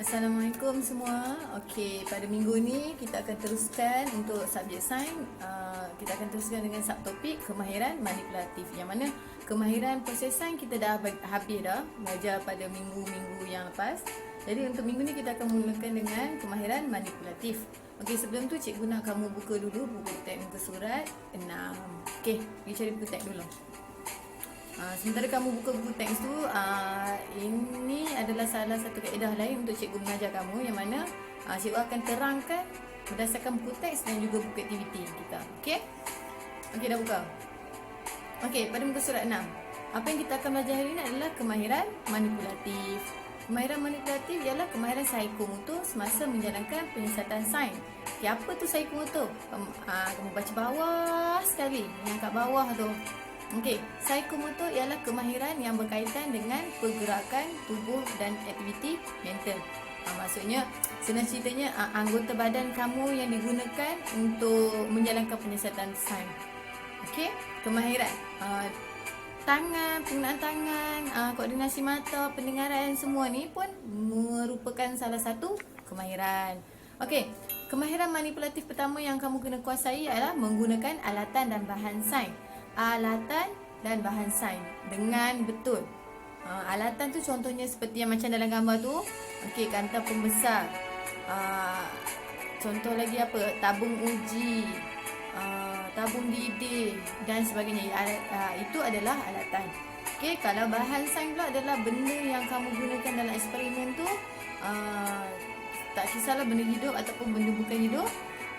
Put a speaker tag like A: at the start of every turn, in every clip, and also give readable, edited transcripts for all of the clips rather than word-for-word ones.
A: Assalamualaikum semua. Okey, pada minggu ni kita akan teruskan untuk subjek sains. Kita akan teruskan dengan subtopik kemahiran manipulatif. Yang mana kemahiran proses sains kita dah habis dah belajar pada minggu-minggu yang lepas. Jadi untuk minggu ni kita akan mulakan dengan kemahiran manipulatif. Okey, sebelum tu cikgu nak kamu buka dulu buku teks muka surat 6. Okey, pergi cari buku teks dulu. Sementara kamu buka buku teks tu, ini adalah salah satu kaedah lain untuk cikgu mengajar kamu, yang mana cikgu akan terangkan berdasarkan buku teks dan juga buku aktiviti kita. Okey? Okey, dah buka? Okey, pada muka surat 6. Apa yang kita akan belajar hari ini adalah kemahiran manipulatif. Kemahiran manipulatif ialah kemahiran psikomotor semasa menjalankan penyiasatan sains. Okey, apa tu psikomotor? Kamu baca bawah sekali, yang kat bawah tu. Okey, psikomotor ialah kemahiran yang berkaitan dengan pergerakan tubuh dan aktiviti mental. Maksudnya, senang ceritanya anggota badan kamu yang digunakan untuk menjalankan penyiasatan sains. Okey, kemahiran tangan, penggunaan tangan, koordinasi mata, pendengaran, semua ni pun merupakan salah satu kemahiran. Okey, kemahiran manipulatif pertama yang kamu kena kuasai adalah menggunakan alatan dan bahan sains. Alatan dan bahan sains dengan betul. Alatan tu contohnya seperti yang macam dalam gambar tu. Okey, kaunter pembesar. Contoh lagi apa? Tabung uji, tabung didih dan sebagainya. Itu adalah alatan. Okey, kalau bahan sains pula adalah benda yang kamu gunakan dalam eksperimen tu. Tak kisahlah benda hidup ataupun benda bukan hidup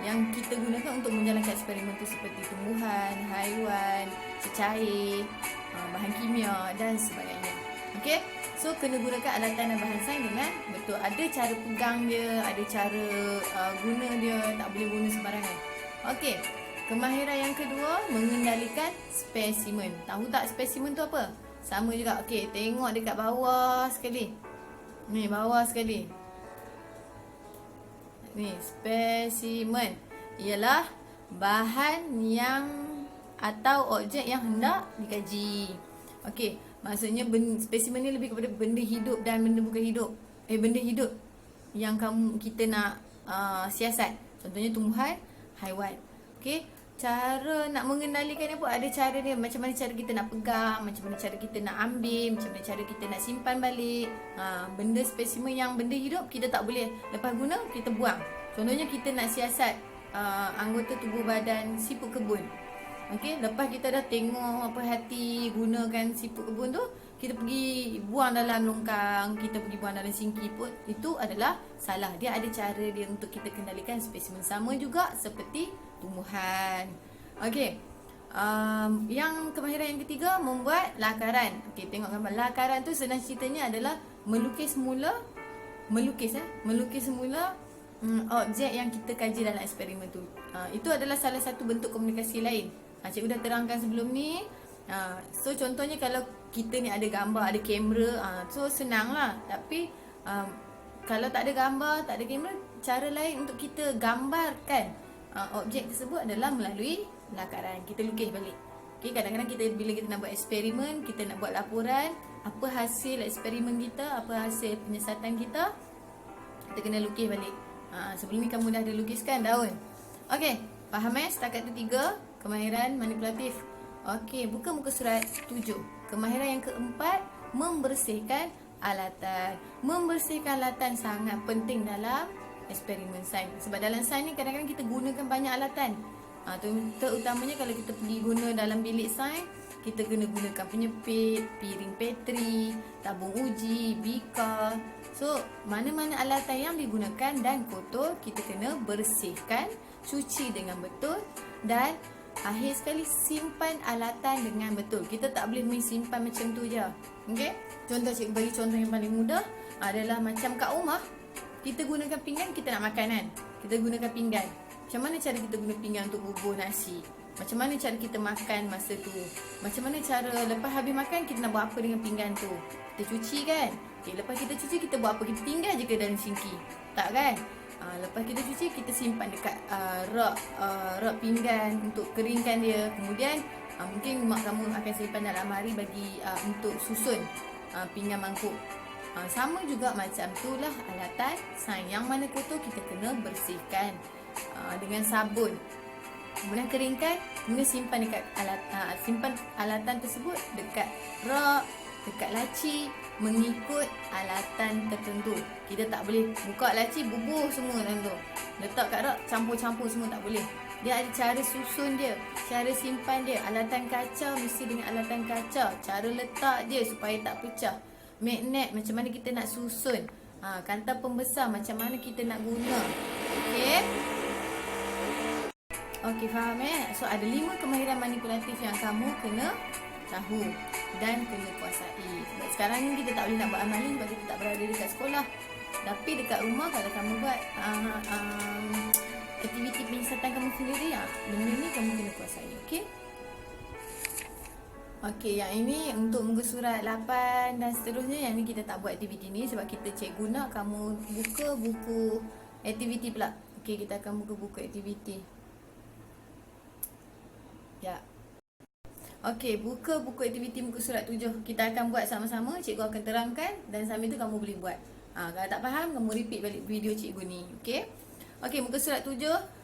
A: yang kita gunakan untuk menjalankan eksperimen itu, seperti tumbuhan, haiwan, cecair, bahan kimia dan sebagainya. Okey, so kena gunakan alatan dan bahan sains dengan betul. Ada cara pegang dia, ada cara guna dia, tak boleh guna sembarangan. Okey, kemahiran yang kedua mengendalikan spesimen. Tahu tak spesimen tu apa? Sama juga. Okey, tengok dekat bawah sekali. Ni bawah sekali. Ni, spesimen ialah bahan yang atau objek yang hendak dikaji. Okey, maksudnya spesimen ni lebih kepada benda hidup dan benda bukan hidup. Benda hidup yang kita nak siasat. Contohnya tumbuhan, haiwan. Okey, cara nak mengendalikan dia pun ada cara dia. Macam mana cara kita nak pegang, macam mana cara kita nak ambil, macam mana cara kita nak simpan balik. Benda spesimen yang benda hidup kita tak boleh lepas guna kita buang. Contohnya kita nak siasat anggota tubuh badan siput kebun. Okey, lepas kita dah tengok apa hati gunakan siput kebun tu, kita pergi buang dalam longkang, kita pergi buang dalam sinki pun, itu adalah salah. Dia ada cara dia untuk kita kendalikan spesimen. Sama juga seperti tumbuhan. Okey, yang kemahiran yang ketiga membuat lakaran. Okey, tengok gambar. Lakaran tu senang ceritanya adalah melukis semula objek yang kita kaji dalam eksperimen tu. Itu adalah salah satu bentuk komunikasi lain. Cikgu dah terangkan sebelum ni. So contohnya kalau kita ni ada gambar, ada kamera, so senang lah. Tapi kalau tak ada gambar, tak ada kamera, cara lain untuk kita gambarkan objek tersebut adalah melalui lakaran. Kita lukis balik. Okay, kadang-kadang bila kita nak buat eksperimen, kita nak buat laporan, apa hasil eksperimen kita, apa hasil penyiasatan kita, kita kena lukis balik. Sebelum ni kamu dah ada lukiskan daun. Okey, faham setakat tu 3 kemahiran manipulatif. Okey, buka muka surat 7. Kemahiran yang keempat, membersihkan alatan. Membersihkan alatan sangat penting dalam eksperimen sains. Sebab dalam sains ni kadang-kadang kita gunakan banyak alatan. Terutamanya kalau kita pergi guna dalam bilik sains, kita kena gunakan penyepit, piring petri, tabung uji, bika. So, mana-mana alatan yang digunakan dan kotor, kita kena bersihkan, cuci dengan betul dan akhir sekali simpan alatan dengan betul. Kita tak boleh main simpan macam tu je. Okey? Contoh, cikgu bagi contoh yang paling mudah adalah macam kat rumah, kita gunakan pinggan, kita nak makan kan? Kita gunakan pinggan. Macam mana cara kita guna pinggan untuk bubuh nasi? Macam mana cara kita makan masa tu? Macam mana cara lepas habis makan kita nak buat apa dengan pinggan tu? Kita cuci kan? Okay, lepas kita cuci kita buat apa? Kita tinggal je ke dalam sinki? Tak kan? Lepas kita cuci kita simpan dekat rak pinggan untuk keringkan dia. Kemudian mungkin mak kamu akan simpan dalam lemari bagi untuk susun pinggan mangkuk. Sama juga macam itulah alatan sains. Yang mana kotor kita kena bersihkan dengan sabun. Kemudian keringkan, kemudian simpan dekat simpan alatan tersebut dekat rak, dekat laci, mengikut alatan tertentu. Kita tak boleh buka laci bubuh semua dalam tu. Letak kat rak campur-campur semua tak boleh. Dia ada cara susun dia, cara simpan dia. Alatan kaca mesti dengan alatan kaca. Cara letak dia supaya tak pecah. Magnet macam mana kita nak susun. Kantar pembesar macam mana kita nak guna. Okey. Okey, faham So ada 5 kemahiran manipulatif yang kamu kena tahu dan kena kuasai. Sebab sekarang ni kita tak boleh nak buat amali sebab kita tak berada dekat sekolah. Tapi dekat rumah kalau kamu buat aktiviti penyiasatan kamu sendiri, benda ni kamu kena kuasai. Okey. Okey, yang ini untuk muka surat 8 dan seterusnya. Yang ni kita tak buat aktiviti ni sebab kita cikgu nak kamu buka buku aktiviti pula. Okey, kita akan buka buku aktiviti. Ya. Okey, buka buku aktiviti muka surat 7. Kita akan buat sama-sama, cikgu akan terangkan dan sambil tu kamu boleh buat. Kalau tak faham, kamu repeat balik video cikgu ni. Okey. Okey, muka surat 7.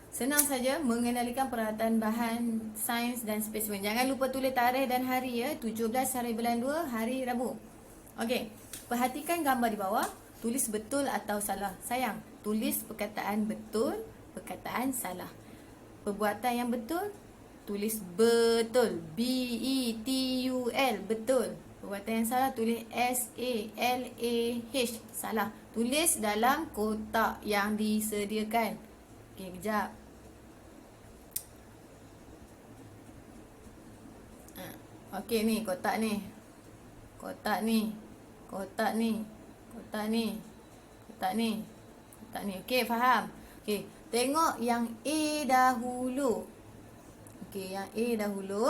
A: Senang saja mengenalikan peralatan bahan sains dan spesimen. Jangan lupa tulis tarikh dan hari 17 hari bulan 2 hari Rabu. Okey. Perhatikan gambar di bawah, tulis betul atau salah. Sayang, tulis perkataan betul, perkataan salah. Perbuatan yang betul tulis betul, B-E-T-U-L, betul. Perbuatan yang salah tulis S-A-L-A-H, salah. Tulis dalam kotak yang disediakan. Okey, kejap. Okey, ni kotak ni. Kotak ni. Kotak ni. Kotak ni. Kotak ni. Kotak ni. Okey, faham? Okey, tengok yang A dahulu. Okey, yang A dahulu.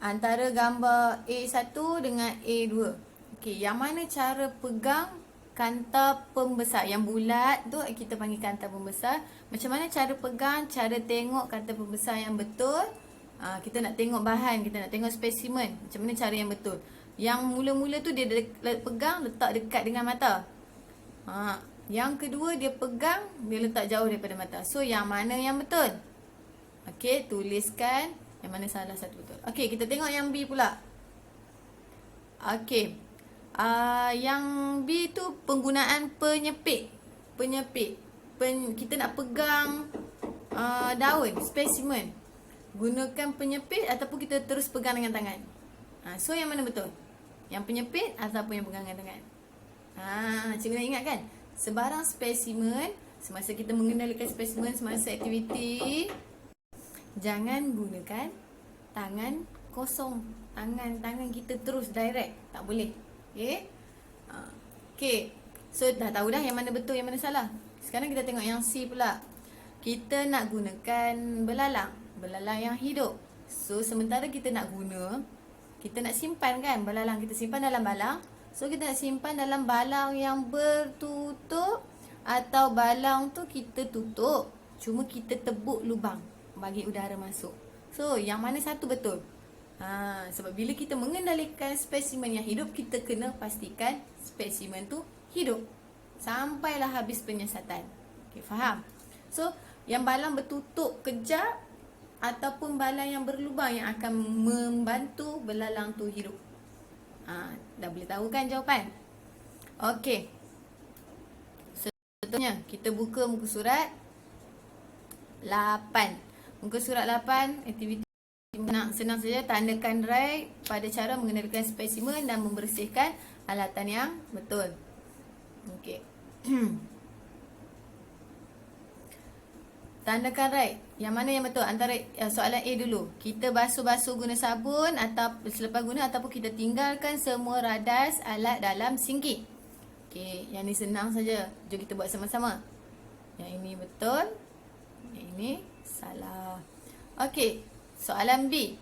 A: Antara gambar A1 dengan A2. Okey, yang mana cara pegang kantar pembesar? Yang bulat tu kita panggil kantar pembesar. Macam mana cara pegang, cara tengok kantar pembesar yang betul? Kita nak tengok bahan, kita nak tengok spesimen. Macam mana cara yang betul? Yang mula-mula tu dia pegang, letak dekat dengan mata. Yang kedua dia pegang, dia letak jauh daripada mata. So, yang mana yang betul? Okey, tuliskan yang mana salah satu betul. Okey, kita tengok yang B pula. Okey. Yang B tu penggunaan penyepit. Penyepit. Kita nak pegang daun, spesimen. Gunakan penyepit ataupun kita terus pegang dengan tangan. So yang mana betul? Yang penyepit ataupun yang pegang dengan tangan? Cikgu nak ingat kan? Sebarang spesimen, semasa kita mengendalikan spesimen semasa aktiviti, jangan gunakan tangan kosong. Tangan kita terus direct. Tak boleh. Okay. Okay. So dah tahu dah yang mana betul, yang mana salah. Sekarang kita tengok yang C pula. Kita nak gunakan belalang. Belalang yang hidup. So sementara kita nak guna, kita nak simpan kan belalang. Kita simpan dalam balang. So kita nak simpan dalam balang yang bertutup. Atau balang tu kita tutup, cuma kita tebuk lubang bagi udara masuk. So, yang mana satu betul? Sebab bila kita mengendalikan spesimen yang hidup, kita kena pastikan spesimen tu hidup sampailah habis penyiasatan. Okay, faham? So, yang balang bertutup kejap ataupun balang yang berlubang yang akan membantu belalang tu hidup. Dah boleh tahu kan jawapan? Okey. Contohnya, kita buka muka surat 8. Muka surat 8, aktiviti senang saja, tandakan right pada cara mengendalikan spesimen dan membersihkan alatan yang betul. Okey. Tandakan right. Yang mana yang betul? Antara soalan A dulu. Kita basuh-basuh guna sabun atau selepas guna ataupun kita tinggalkan semua radas alat dalam sinki. Okey, yang ni senang saja. Jom kita buat sama-sama. Yang ini betul. Yang ini salah. Okey, soalan B.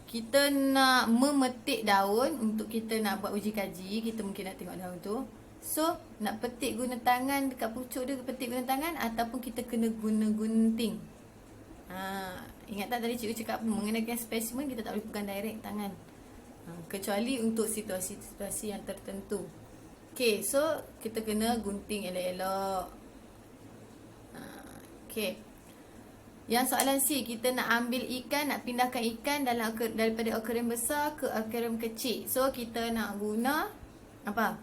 A: Kita nak memetik daun untuk kita nak buat uji kaji. Kita mungkin nak tengok daun tu. So, nak petik guna tangan dekat pucuk dia, petik guna tangan ataupun kita kena guna gunting. Ingat tak tadi cikgu cakap mengenai spesimen kita tak boleh pegang direct tangan. Kecuali untuk situasi-situasi yang tertentu. Okay, so kita kena gunting elok-elok. Okay. Yang soalan C, kita nak ambil ikan, nak pindahkan ikan daripada akuarium besar ke akuarium kecil. So kita nak guna apa?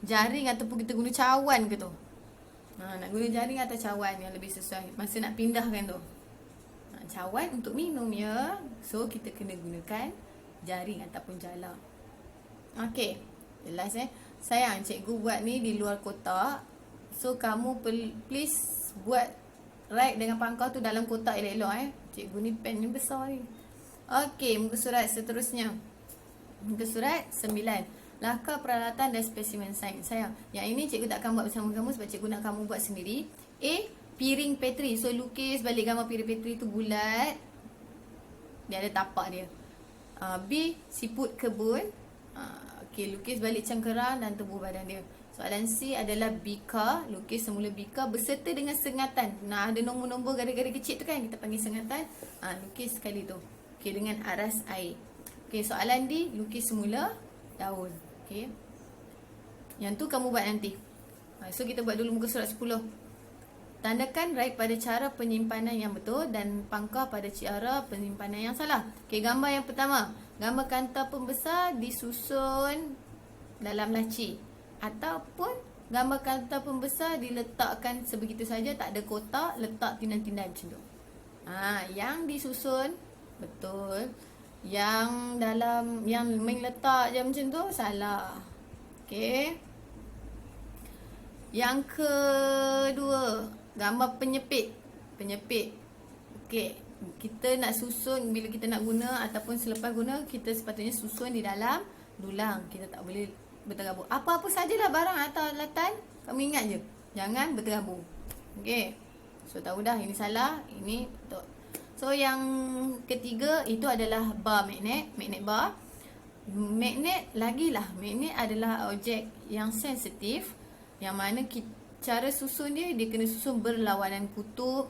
A: Jaring ataupun kita guna cawan ke tu? Nak guna jaring atau cawan yang lebih sesuai masa nak pindahkan tu. Cawan untuk minum ya. So kita kena gunakan jaring ataupun jala. Okey. Jelas Sayang, cikgu buat ni di luar kotak. So kamu please buat write dengan pangkal tu dalam kotak elok-elok Cikgu ni pen ni besar ni. Okey, muka surat seterusnya. Muka surat 9. Langkah peralatan dan spesimen sains. Sayang, yang ini cikgu tak akan buat bersama kamu sebab cikgu nak kamu buat sendiri. A, piring Petri. So lukis balik gambar piring Petri tu bulat. Dia ada tapak dia. B, siput kebun. Okey, lukis balik cangkerang dan tubuh badan dia. Soalan C adalah bika. Lukis semula bika beserta dengan sengatan. Nah, ada nombor-nombor garis-garis kecil tu kan, kita panggil sengatan. Lukis sekali tu. Okey, dengan aras air. Okey, soalan D, lukis semula daun. Okey. Yang tu kamu buat nanti. So kita buat dulu muka surat 10. Tandakan right pada cara penyimpanan yang betul dan pangkal pada cara penyimpanan yang salah. Okey, gambar yang pertama. Gambar kanta pembesar disusun dalam laci. Ataupun gambar kanta pembesar diletakkan sebegitu saja, tak ada kotak, letak tindai-tindai macam tu. Yang disusun betul. Yang dalam yang main letak je macam tu salah. Okey. Yang kedua, gambar penyepit. Penyepit. Okey, kita nak susun bila kita nak guna ataupun selepas guna, kita sepatutnya susun di dalam dulang. Kita tak boleh berterabur. Apa-apa sajalah barang atau alatan, kamu ingat je, jangan berterabur. Okey. So tahu dah ini salah, ini betul. So yang ketiga itu adalah bar magnet, magnet bar. Magnet lagilah, magnet adalah objek yang sensitif yang mana cara susun dia kena susun berlawanan kutub.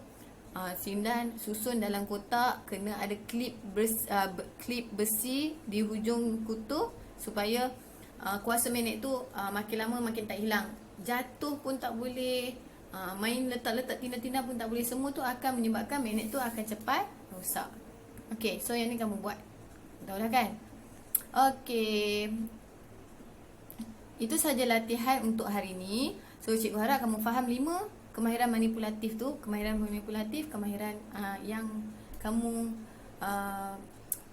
A: Sindan susun dalam kotak, kena ada klip besi di hujung kutub supaya kuasa magnet tu makin lama makin tak hilang. Jatuh pun tak boleh, main letak-letak tina-tina pun tak boleh. Semua tu akan menyebabkan magnet tu akan cepat rosak. Okey, so yang ni kamu buat. Tahu dah kan? Okey. Itu saja latihan untuk hari ni. So cikgu harap kamu faham 5 kemahiran manipulatif tu. Kemahiran manipulatif, kemahiran yang kamu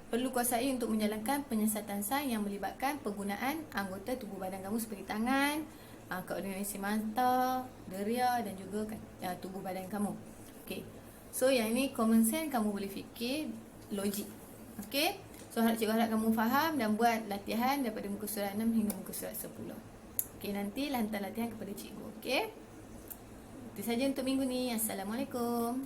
A: perlu kuasai untuk menjalankan penyiasatan sains yang melibatkan penggunaan anggota tubuh badan kamu seperti tangan, koordinasi mata, deria dan juga tubuh badan kamu. Okey. So yang ini common sense, kamu boleh fikir logik. Okey. So cikgu harap kamu faham dan buat latihan daripada muka surat 6 hingga muka surat 10. Okey, nanti hantar latihan kepada cikgu. Okey. Itu saja untuk minggu ni. Assalamualaikum.